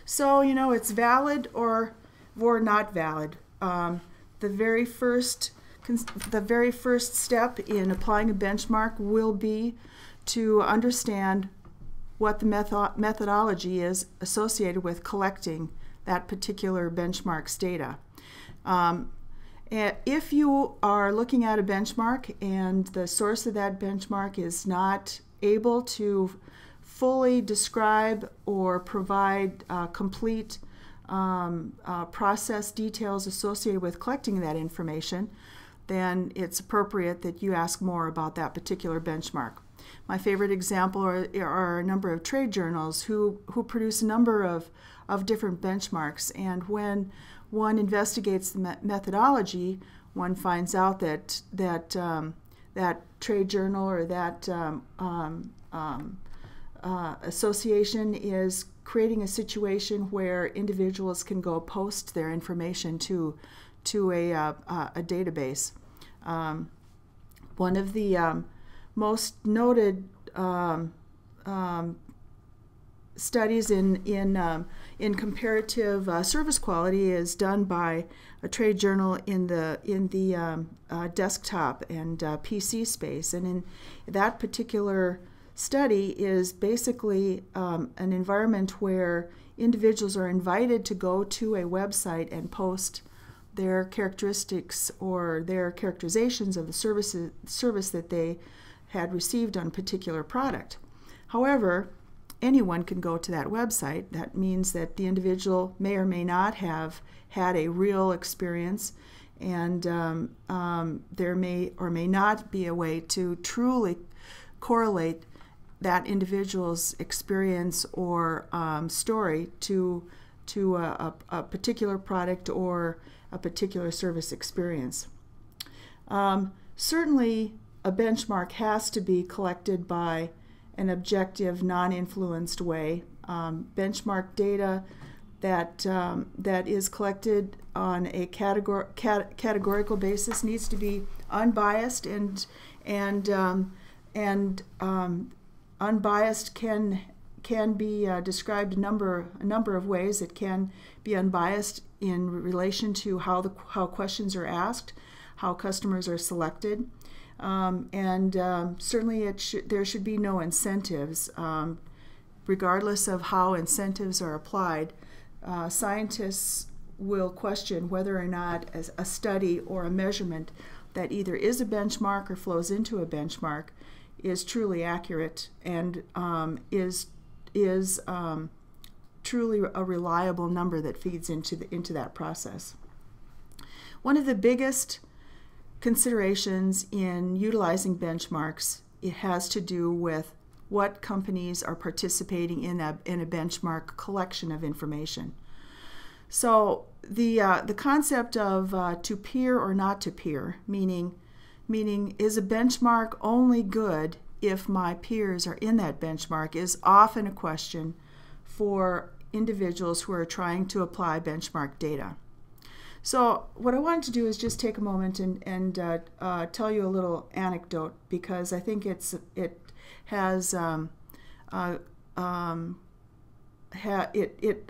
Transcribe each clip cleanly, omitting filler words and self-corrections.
So, it's valid or not valid. The very first step in applying a benchmark will be to understand what the methodology is associated with collecting that particular benchmark's data. If you are looking at a benchmark and the source of that benchmark is not able to fully describe or provide complete process details associated with collecting that information, then it's appropriate that you ask more about that particular benchmark. My favorite example are a number of trade journals who produce a number of different benchmarks, and when one investigates the methodology, one finds out that that trade journal or that association is creating a situation where individuals can go post their information to a database. One of the most noted studies in comparative service quality is done by a trade journal in the desktop and PC space, and in that particular study is basically an environment where individuals are invited to go to a website and post their characteristics or their characterizations of the service that they had received on a particular product. However, anyone can go to that website. That means that the individual may or may not have had a real experience, and there may or may not be a way to truly correlate that individual's experience or story to a particular product or a particular service experience. Certainly, a benchmark has to be collected by an objective, non-influenced way. Benchmark data that is collected on a categorical basis needs to be unbiased, and unbiased can be described a number of ways. It can be unbiased in relation to how questions are asked, how customers are selected, and certainly there should be no incentives. Regardless of how incentives are applied, scientists will question whether or not a study or a measurement that either is a benchmark or flows into a benchmark is truly accurate and is truly a reliable number that feeds into that process. One of the biggest considerations in utilizing benchmarks, it has to do with what companies are participating in a benchmark collection of information. So the concept of to peer or not to peer, meaning is a benchmark only good if my peers are in that benchmark, is often a question for individuals who are trying to apply benchmark data. So what I wanted to do is just take a moment and tell you a little anecdote, because I think it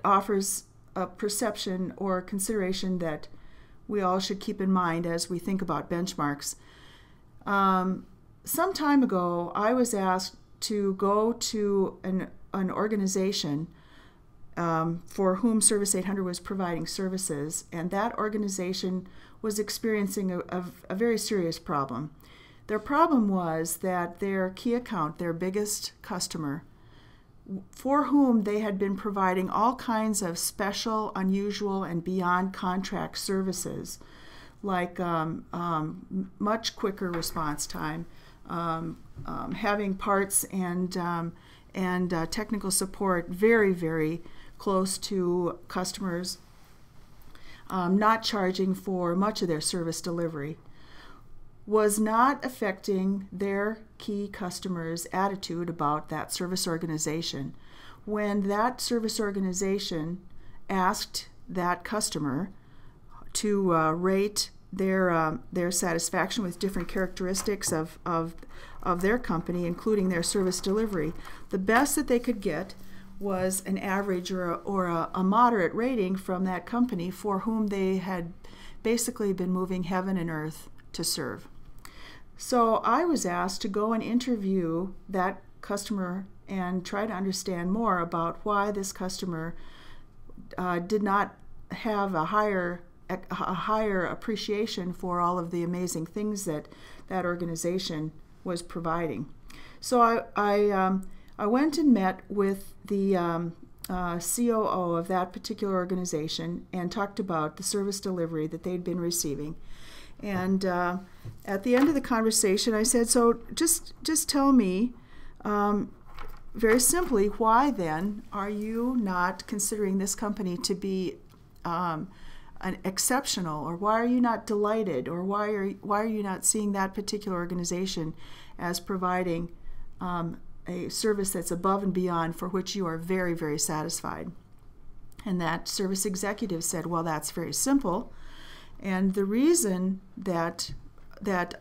offers a perception or consideration that we all should keep in mind as we think about benchmarks. Some time ago, I was asked to go to an organization for whom Service 800 was providing services, and that organization was experiencing a very serious problem. Their problem was that their key account, their biggest customer, for whom they had been providing all kinds of special, unusual, and beyond contract services, like much quicker response time, having parts and technical support very, very close to customers, not charging for much of their service delivery, was not affecting their key customers' attitude about that service organization. When that service organization asked that customer to rate their satisfaction with different characteristics of their company, including their service delivery, the best that they could get was an average or a moderate rating from that company for whom they had basically been moving heaven and earth to serve. So I was asked to go and interview that customer and try to understand more about why this customer did not have a higher appreciation for all of the amazing things that that organization was providing. So I went and met with the COO of that particular organization and talked about the service delivery that they'd been receiving. And at the end of the conversation, I said, so just tell me, very simply, why then are you not considering this company to be an exceptional, or why are you not delighted, or why are you not seeing that particular organization as providing a service that's above and beyond for which you are very, very satisfied? And that service executive said, well, that's very simple. And the reason that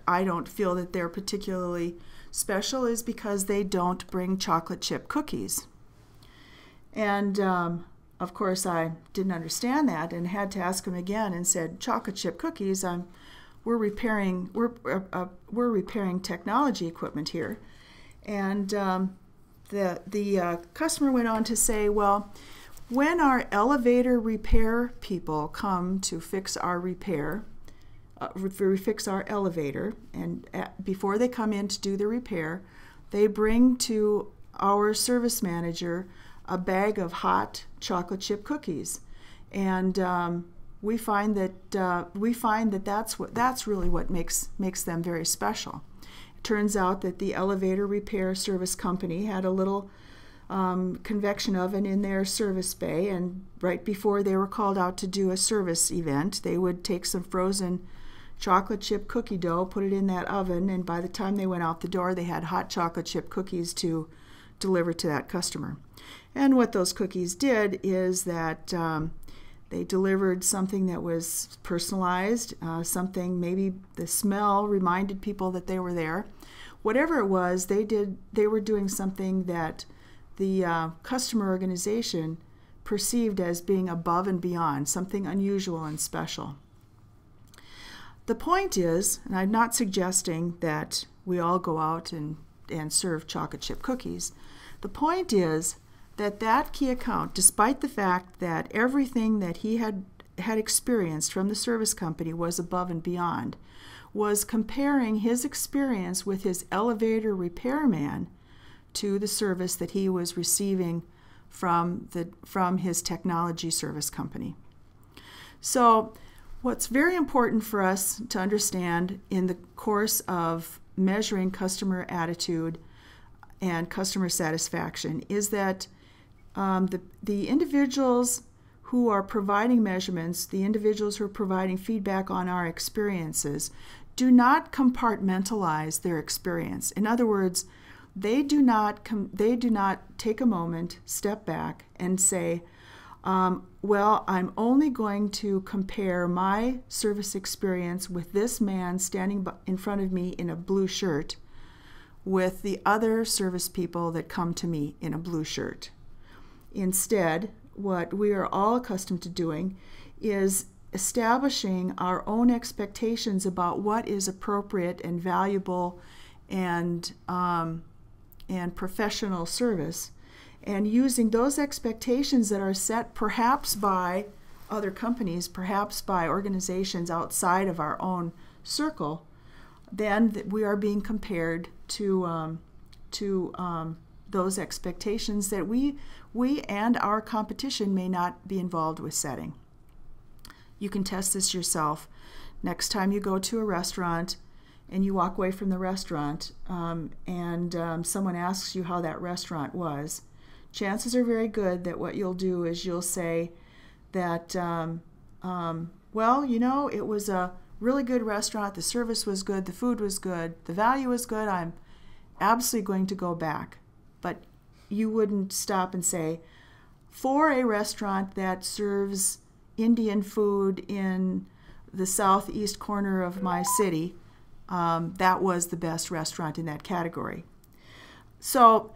I don't feel that they're particularly special is because they don't bring chocolate chip cookies. And of course, I didn't understand that and had to ask him again and said, chocolate chip cookies? We're repairing technology equipment here. And the customer went on to say, well, when our elevator repair people come to fix our fix our elevator, and before they come in to do the repair, they bring to our service manager a bag of hot chocolate chip cookies, and we find that that's really what makes them very special. It turns out that the elevator repair service company had a little convection oven in their service bay, and right before they were called out to do a service event, they would take some frozen chocolate chip cookie dough, put it in that oven, and by the time they went out the door, they had hot chocolate chip cookies to deliver to that customer. And what those cookies did is that they delivered something that was personalized, something maybe the smell reminded people that they were there. Whatever it was, they were doing something that the customer organization perceived as being above and beyond, something unusual and special. The point is, and I'm not suggesting that we all go out and serve chocolate chip cookies. The point is that that key account, despite the fact that everything that he had experienced from the service company was above and beyond, was comparing his experience with his elevator repairman to the service that he was receiving from his technology service company. So what's very important for us to understand in the course of measuring customer attitude and customer satisfaction is that the individuals who are providing measurements, the individuals who are providing feedback on our experiences, do not compartmentalize their experience. In other words, they do not take a moment, step back, and say, well, I'm only going to compare my service experience with this man standing in front of me in a blue shirt with the other service people that come to me in a blue shirt. Instead, what we are all accustomed to doing is establishing our own expectations about what is appropriate and valuable and professional service, and using those expectations that are set perhaps by other companies, perhaps by organizations outside of our own circle, then we are being compared to those expectations that we and our competition may not be involved with setting. You can test this yourself. Next time you go to a restaurant and you walk away from the restaurant and someone asks you how that restaurant was, chances are very good that what you'll do is you'll say that, well, you know, it was a really good restaurant, the service was good, the food was good, the value was good, I'm absolutely going to go back. But you wouldn't stop and say, for a restaurant that serves Indian food in the southeast corner of my city, that was the best restaurant in that category. So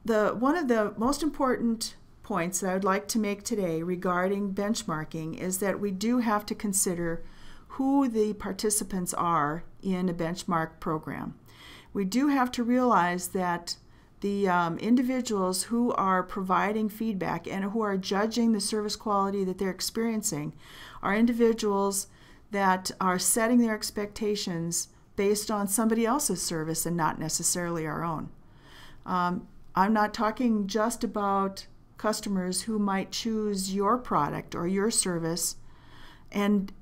one of the most important points that I would like to make today regarding benchmarking is that we do have to consider who the participants are in a benchmark program. We do have to realize that the individuals who are providing feedback and who are judging the service quality that they're experiencing are individuals that are setting their expectations based on somebody else's service and not necessarily our own. I'm not talking just about customers who might choose your product or your service and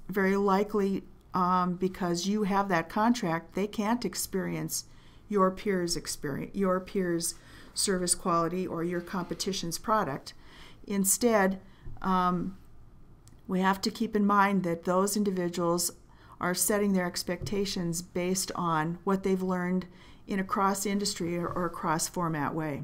very likely because you have that contract, they can't experience your peers' service quality or your competition's product. Instead, we have to keep in mind that those individuals are setting their expectations based on what they've learned in a cross-industry or cross-format way.